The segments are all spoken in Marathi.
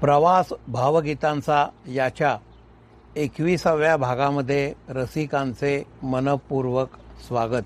प्रवास भावगीतांचा याच्या 21व्या भागामध्ये रसिकांचे मनपूर्वक स्वागत.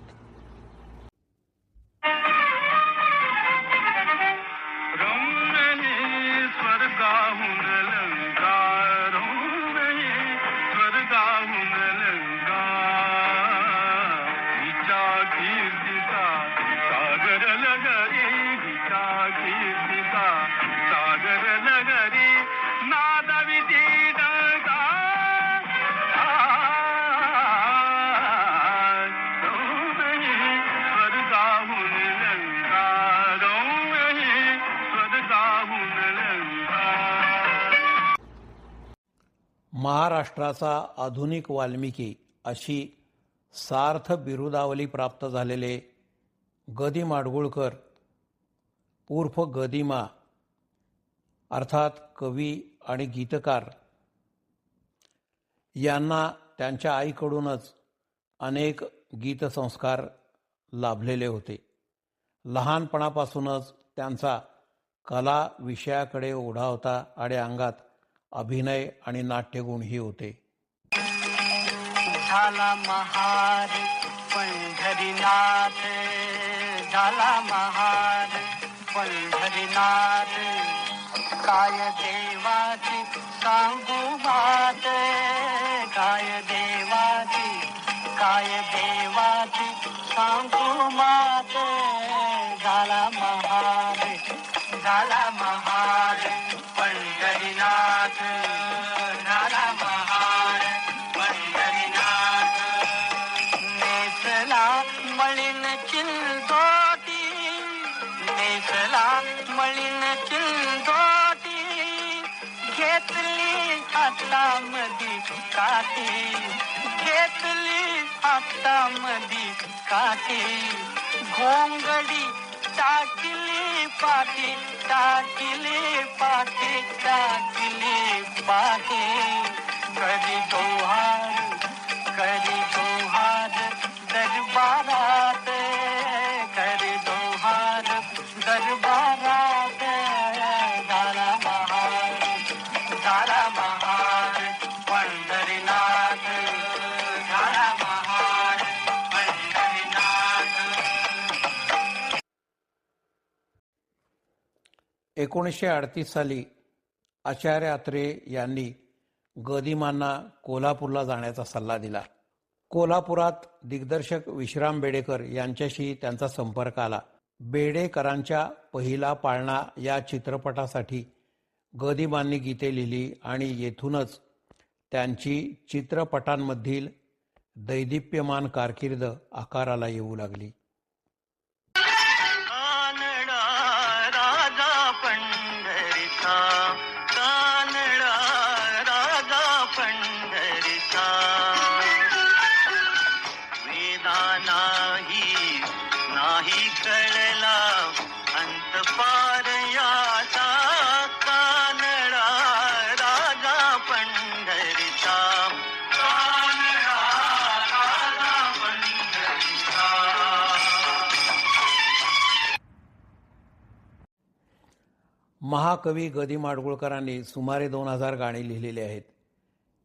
महाराष्ट्राचा आधुनिक वाल्मिकी अशी सार्थ बिरुदावली प्राप्त झालेले गदी माडगूळकर उर्फ गदिमा अर्थात कवी आणि गीतकार यांना त्यांच्या आईकडूनच अनेक गीतसंस्कार लाभलेले होते. लहानपणापासूनच त्यांचा कला विषयाकडे ओढा होता आणि अंगात अभिनय आणि नाट्यगुणही होते. झाला महार पंढरीनाथ, झाला महार पंढरीनाथ, काय देवाची सांगू बात, काय देवाची सांगू मात. झाला महार पंढरीनाथ, झाला महार पंढरीनाथ. नेसला मळीन चिलदोटी, नेसला मळीन चिलदोटी, घेतली हातामधी काठी, घेतली हातामधी काठी, घोंगडी टाकली पाठी, टाकली पाठी, टाकली पाठी. करी दोहार दरबारात, करी दोहार दरबारात. झाला महार पंढरीनाथ, झाला महार पंढरीनाथ. 1938 साली आचार्य अत्रे यांनी गदिमांना कोल्हापूरला जाण्याचा सल्ला दिला. कोल्हापुरात दिग्दर्शक विश्राम बेडेकर यांच्याशी त्यांचा संपर्क आला. बेडेकरांच्या पहिला पाळणा या चित्रपटासाठी गदिमांनी गीते लिहिली आणि येथूनच त्यांची चित्रपटांमधील दैदिप्यमान कारकीर्द आकाराला येऊ लागली. नाही कळला अंत पार याचा, कानडा राजा पंढरीचा, कानडा राजा पंढरीचा. महाकवी गदी माडगूळकरांनी सुमारे 2000 गाणी लिहिलेली आहेत.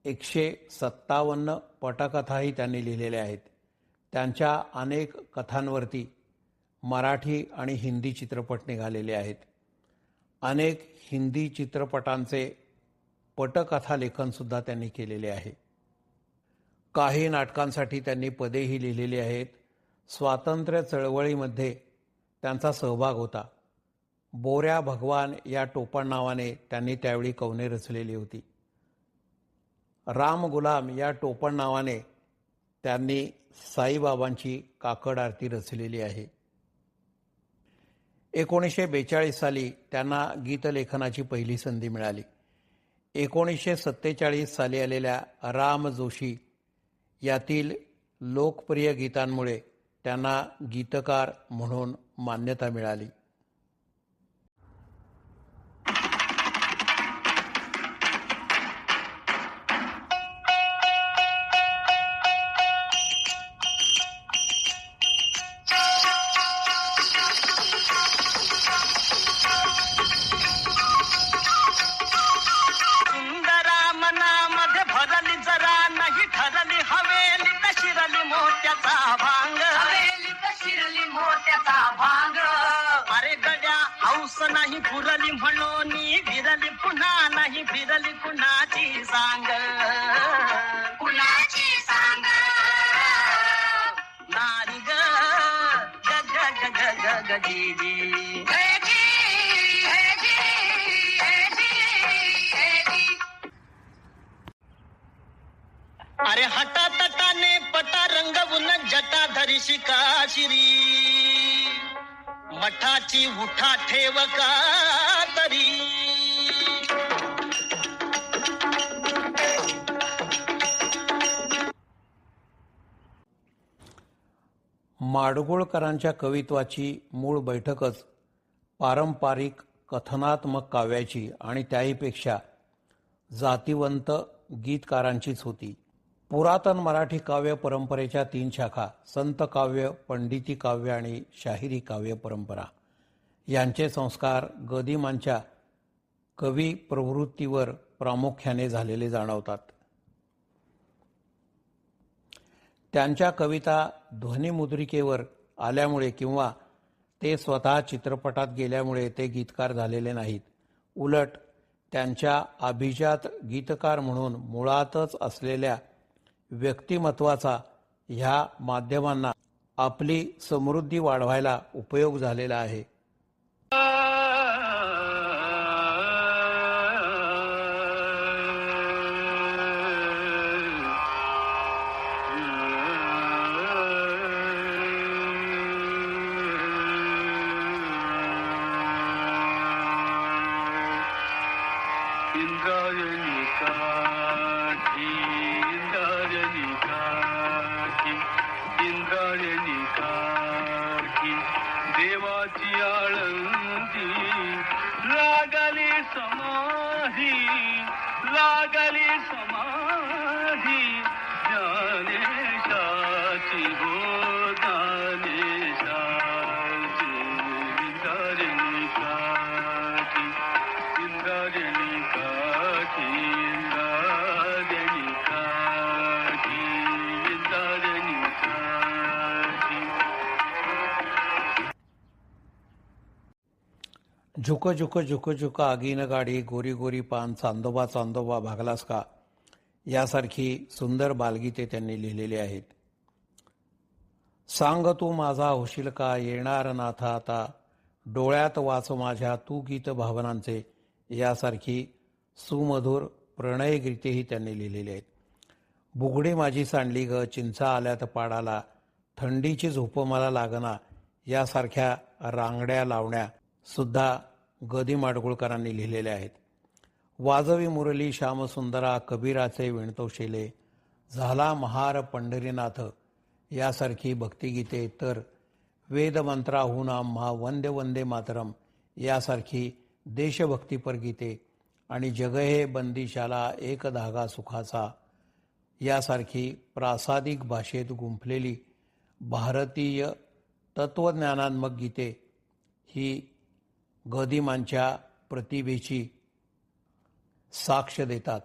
157 पटकथाही त्यांनी लिहिलेल्या आहेत. त्यांच्या अनेक कथांवरती मराठी आणि हिंदी चित्रपट निघालेले आहेत. अनेक हिंदी चित्रपटांचे पटकथा लेखनसुद्धा त्यांनी केलेले आहे. काही नाटकांसाठी त्यांनी पदेही लिहिलेली आहेत. स्वातंत्र्य चळवळीमध्ये त्यांचा सहभाग होता. बोऱ्या भगवान या टोपण नावाने त्यांनी त्यावेळी कवने रचलेली होती. राम गुलाम या टोपण नावाने त्यांनी साईबाबांची काकड आरती रचलेली आहे. 1942 साली त्यांना गीतलेखनाची पहिली संधी मिळाली. 1947 साली आलेल्या राम जोशी यातील लोकप्रिय गीतांमुळे त्यांना गीतकार म्हणून मान्यता मिळाली. मोत्याचा भांग, हवेलीत शिरली मोत्याचा भांग. अरे गड्या हौस नाही पुरली म्हणून फिरली पुन्हा नाही फिरली कुणाची सांग, कुणाची सांग. नारी ग ग ग ग ग ग ग जी जी. हे जी, हे जी, हे जी, हे जी. अरे हटा तटाने पटा रंगवून जटाधरी शिकाशिरी, मठाची उठा ठेव का तरी. माडगुळकरांच्या कवित्वाची मूळ बैठकच पारंपरिक कथनात्मक काव्याची आणि त्याहीपेक्षा जातिवंत गीतकारांचीच होती. पुरातन मराठी काव्य परंपरेच्या 3 शाखा संत काव्य, पंडिती काव्य आणि शाहिरी काव्य परंपरा यांचे संस्कार गदिमांच्या कवी प्रवृत्तीवर प्रामुख्याने झालेले जाणवतात. त्यांच्या कविता ध्वनिमुद्रिकेवर आल्यामुळे किंवा ते स्वतः चित्रपटात गेल्यामुळे ते गीतकार झालेले नाहीत. उलट त्यांच्या अभिजात गीतकार म्हणून मुळातच असलेल्या व्यक्तिमत्वाचा ह्या माध्यमांना आपली समृद्धी वाढवायला उपयोग झालेला आहे. इंद्रायणी काठी, इंद्रायणी काठी, इंद्रायणी काठी, देवाची आळंदी लागली समाधी, लागली समाधी, ज्ञानेशाची हो ज्ञानेशाची. इंद्रायणी काठी, इंद्रायणी काठी, इंद्रायणी काठी, इंद्रायणी काठी. झुक झुक झुक झुक आगीन गाडी, गोरी गोरी पान, चांदोबा चांदोबा भागलास का, यासारखी सुंदर बालगीते त्यांनी लिहिलेली आहेत. सांग तू माझा होशील का, येणार नाथा आता, डोळ्यात वाच माझ्या तू गीत भावनांचे, यासारखी सुमधुर प्रणयगीतेही त्यांनी लिहिलेली आहेत. बुगडी माझी सांडली ग, चिंचा आल्यात पाडाला, थंडीची झोप मला लागना, यासारख्या रांगड्या लावण्या सुद्धा गदी माडगुळकरांनी लिहिलेल्या आहेत. वाजवी मुरली श्यामसुंदरा, कबीराचे विणतो शेले, झाला महार पंढरीनाथ, यासारखी भक्तिगीते, तर वेदमंत्राहून आम्हा वंदे वंदे मातरम, यासारखी देशभक्तीपर गीते, आणि जग हे बंदिशाला एक धागा सुखाचा, यासारखी प्रासादिक भाषेत गुंफलेली भारतीय तत्वज्ञानात्मक गीते ही गदिमांच्या प्रतिभेची साक्ष देतात.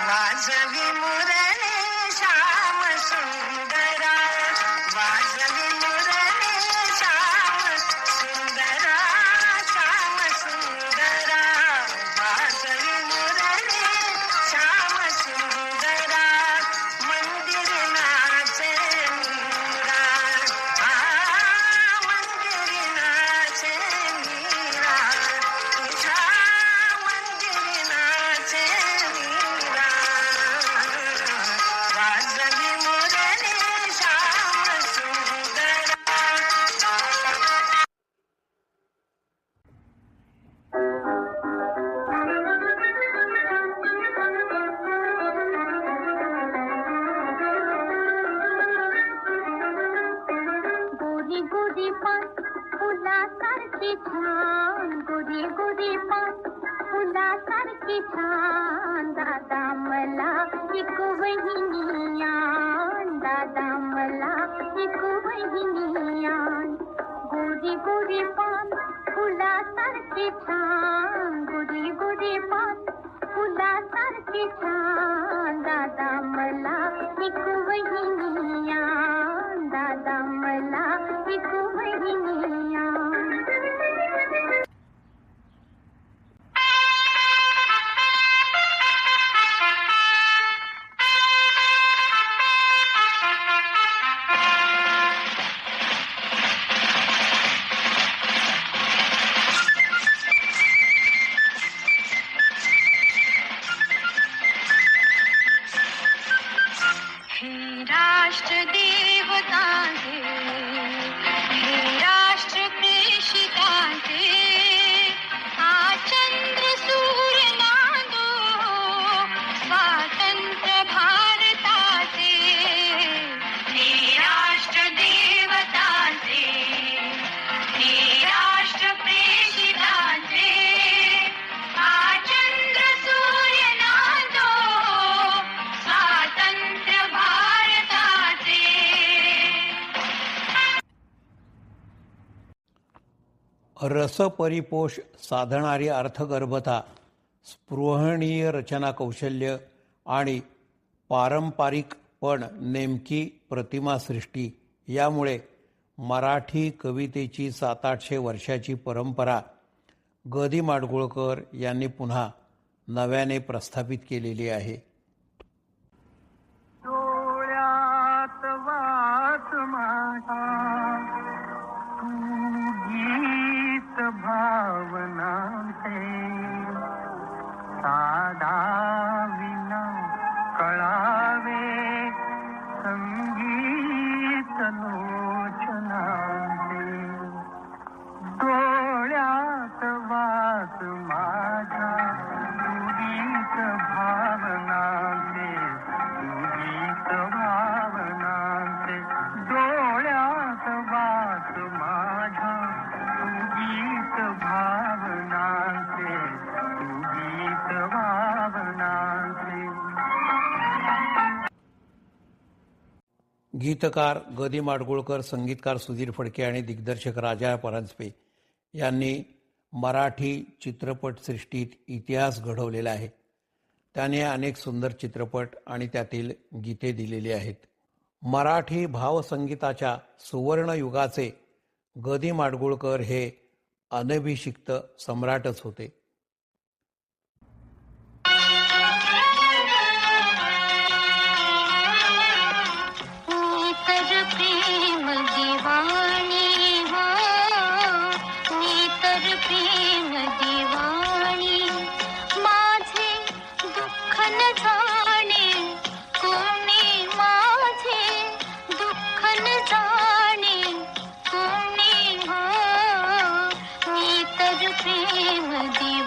वाजवी मुरली श्याम सुंदरा, वाजवी मुरली श्याम सुंदरा, श्याम सुंदरा, वाजवी मुरली श्याम सुंदरा, मंदिर नाचे मीरा, मंदिर नाचे मीरा, तुझ्या मंदिर नाचे मीरा, वाजवी मुरली श्याम सुंदरा. गोरी गोरी पान फुलासारखी छान, गोरी गोरी पान फुलासारखी छान, दादा मला एक वहिनीयान, दादा मला एक वहिनीयान. गोरी गोरी पान फुलासारखी छान गोरी गोरी पात फुलासारखी छान दादा मला एक वहिनिया दादा मला एक वहिनिया राष्ट्र देवता हे राष्ट्र प्रेषिताचे हा चंद्र सूर्य नांदो स्वातंत्र्य भारताचे हे राष्ट्र देवताचे हे राष्ट्र प्रेषिताचे हा चंद्र सूर्य नांदो स्वातंत्र्य रसपरिपोष साधणारी अर्थगर्भता, स्पृहणीय रचना कौशल्य आणि पारंपरिक पण नेमकी प्रतिमासृष्टी यामुळे मराठी कवितेची 700-800 वर्षाची परंपरा ग. दि. माडगूळकर यांनी पुन्हा नव्याने प्रस्थापित केलेली आहे. डोळ्यात वास माझा गीत भावनांचे साधा विना कळावे संगीत लोचनांचे डोळ्यात वास माझा गीत भावनांचे गीत भावनांचे डोळ्यात वास माझा गीत भावनांचे गीत भावनांचे. गीतकार ग. दि. माडगूळकर, संगीतकार सुधीर फडके आणि दिग्दर्शक राजा परांजपे यांनी मराठी चित्रपटसृष्टीत इतिहास घडवलेला आहे. त्याने अनेक सुंदर चित्रपट आणि त्यातील गीते दिलेली आहेत. मराठी भावसंगीताच्या सुवर्ण युगाचे ग. दि. माडगूळकर हे अनभिषिक्त सम्राटच होते. प्रेम दिवाणी हो मी तर प्रेम दिवाणी माझे दुःख न जाणे कोणी माझे दुःख न जाणे कोणी हो मी तर प्रेम दिवाणी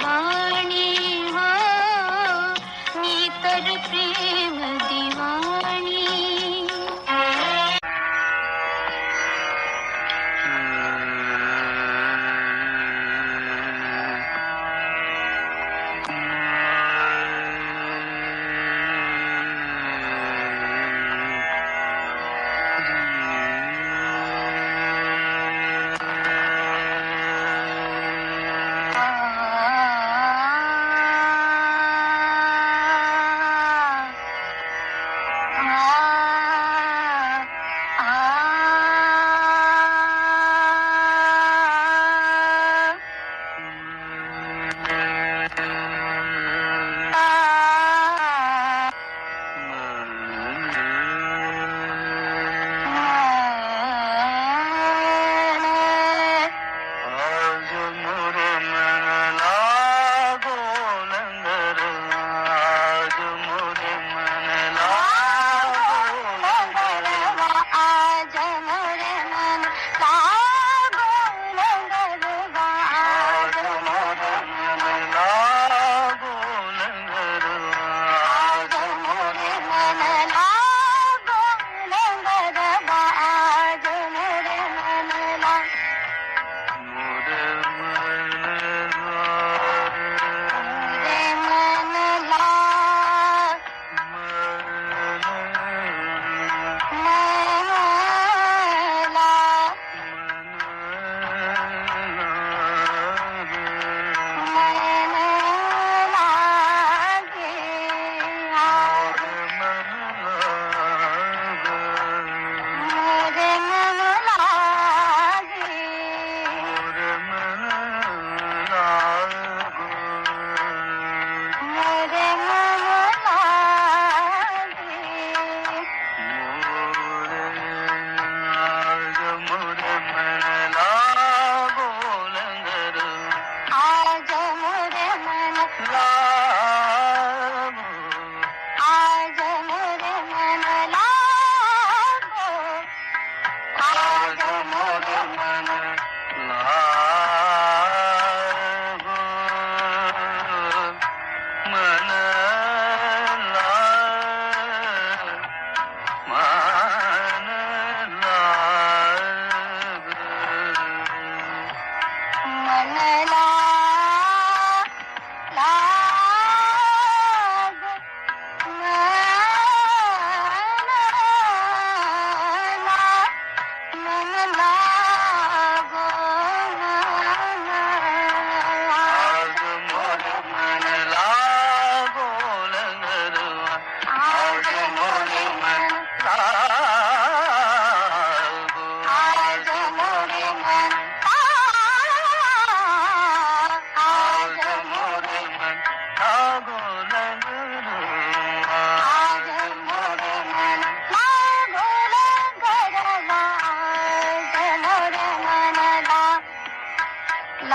लागे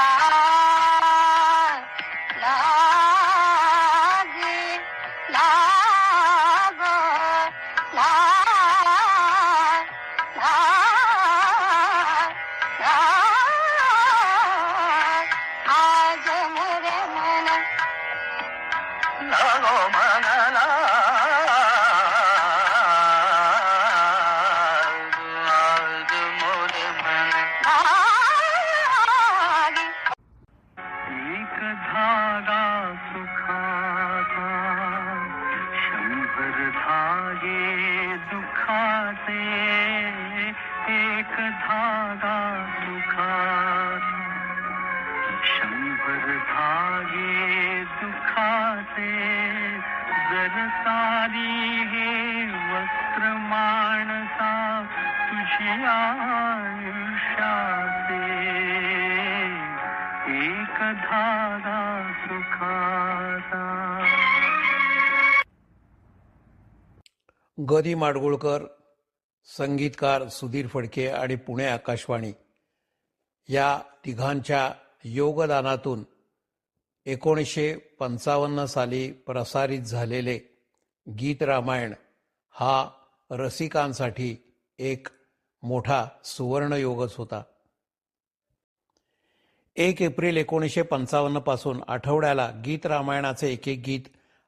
लाग आज मोरे मन लागो मनला आज मोरे मन लागे एक धागा सुखाचा शंभर धागे दुखाचे एक धागा सुखाचा शंभर धागे दुखाचे जर सारी हे वस्त्र माणसा तुझी आयुष्याचे एक धागा सुखाचा. ग दी माडगुळकर, संगीतकार सुधीर फडके आणि पुणे आकाशवाणी या तिघांच्या योगदानातून 1955 साली प्रसारित झालेले गीत रामायण हा रसिकांसाठी एक मोठा सुवर्णयोगच होता. 1 एप्रिल 1955 पासून आठवड्याला गीत रामायणाचे एक एक गीत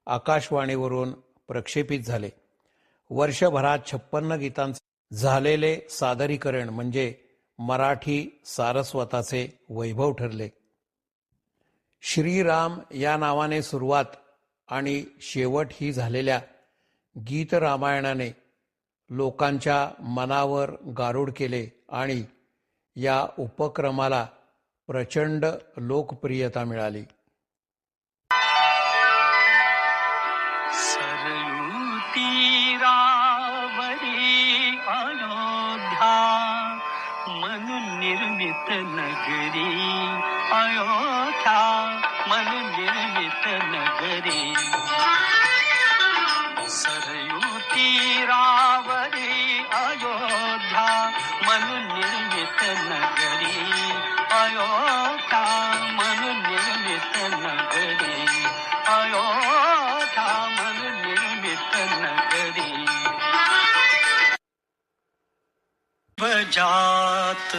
आकाशवाणीवरून प्रक्षेपित झाले. वर्षभरात 56 गीतांचे झालेले सादरीकरण म्हणजे मराठी सारस्वताचे वैभव ठरले. श्रीराम या नावाने सुरुवात आणि शेवट ही झालेल्या गीत रामायणाने लोकांच्या मनावर गारूड केले आणि या उपक्रमाला प्रचंड लोकप्रियता मिळाली. सरयू तीरावरी अयोध्या म्हणून निर्मित नगरी अयोध्या म्हणून निर्मित नगरी. सरयू तीरावरी अयोध्या म्हणून निर्मित नगरी अयोध्या म्हणून निर्मित नगरी अयोध्या म्हणून निर्मित नगरी. जात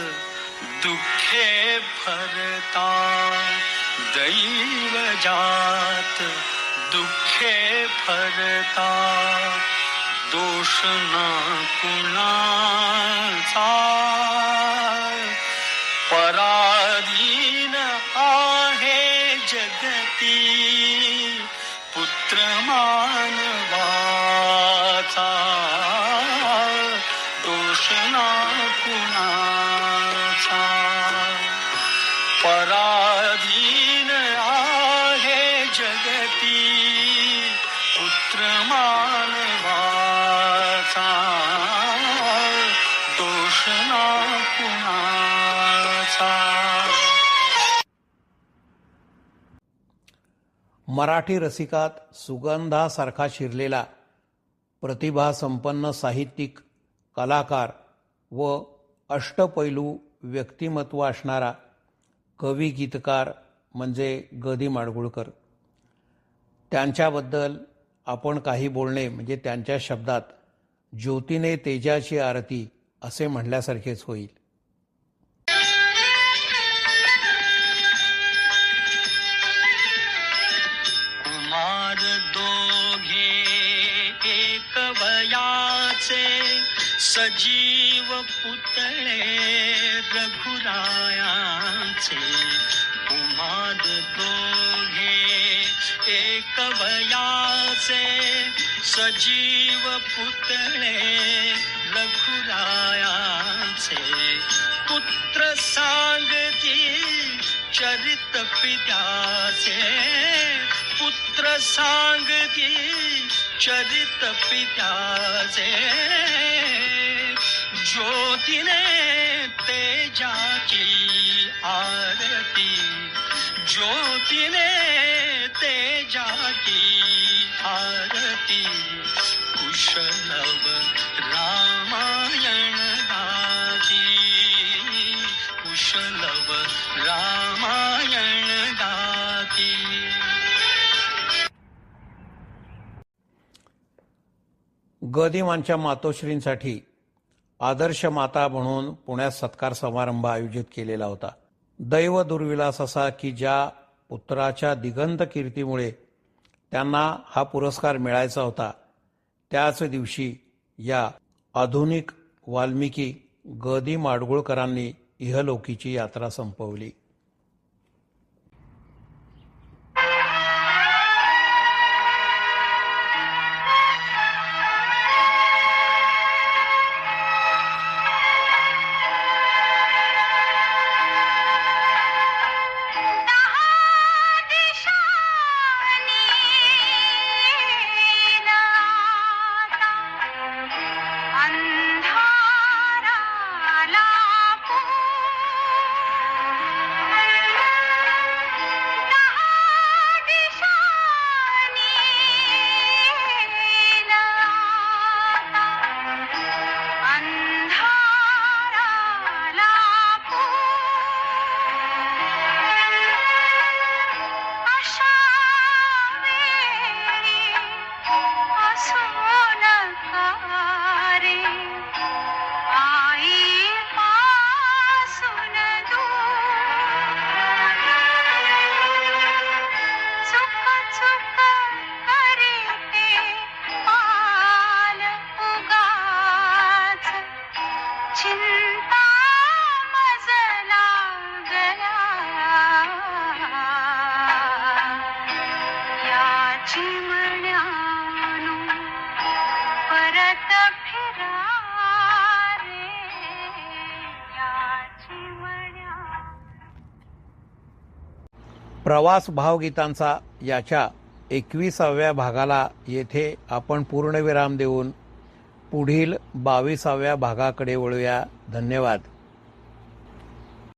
दुःखे भरता दैव जात दुःखे भरता दोष न कुणाचा पराधीन आहे जगती पुत्र मानवाचा दोष न कुणाचा पराधीन आहे जगती पुत्र मानवाचा दोष न कुणाचा. मराठी रसिकात सुगंधासारखा शिरलेला प्रतिभा संपन्न साहित्यिक, कलाकार व अष्टपैलू व्यक्तिमत्व असणारा कवी गीतकार म्हणजे ग दी माडगुळकर. त्यांच्याबद्दल आपण काही बोलणे म्हणजे त्यांच्या शब्दात ज्योतीने तेजाची आरती असे म्हणल्यासारखेच होईल. कुमार दोघे एक वयाचे सजीव पुतळे रघुरायांचे. कुमार दोघे एक वयाचे सजीव पुतळे रघुरायांचे. पुत्र सांगती चरित पित्याचे पुत्र सांगती चरित पित्याचे. ज्योतीने तेजाची आरती ज्योतीने तेजाची आरती. कुशलव रामायण गाती कुशलव रामा आरती गदिमांच्या मातोश्रींसाठी आदर्श माता म्हणून पुण्यात सत्कार समारंभ आयोजित केलेला होता. दैव दुर्विलास असा की ज्या पुत्राच्या दिगंत कीर्तीमुळे त्यांना हा पुरस्कार मिळायचा होता, त्याच दिवशी या आधुनिक वाल्मिकी गदी माडगुळकरांनी इहलोकीची यात्रा संपवली. प्रवास भावगीतांचा याच्या 21व्या भागाला येथे आपण पूर्णविराम देऊन पुढील 22व्या भागाकडे वळूया. धन्यवाद.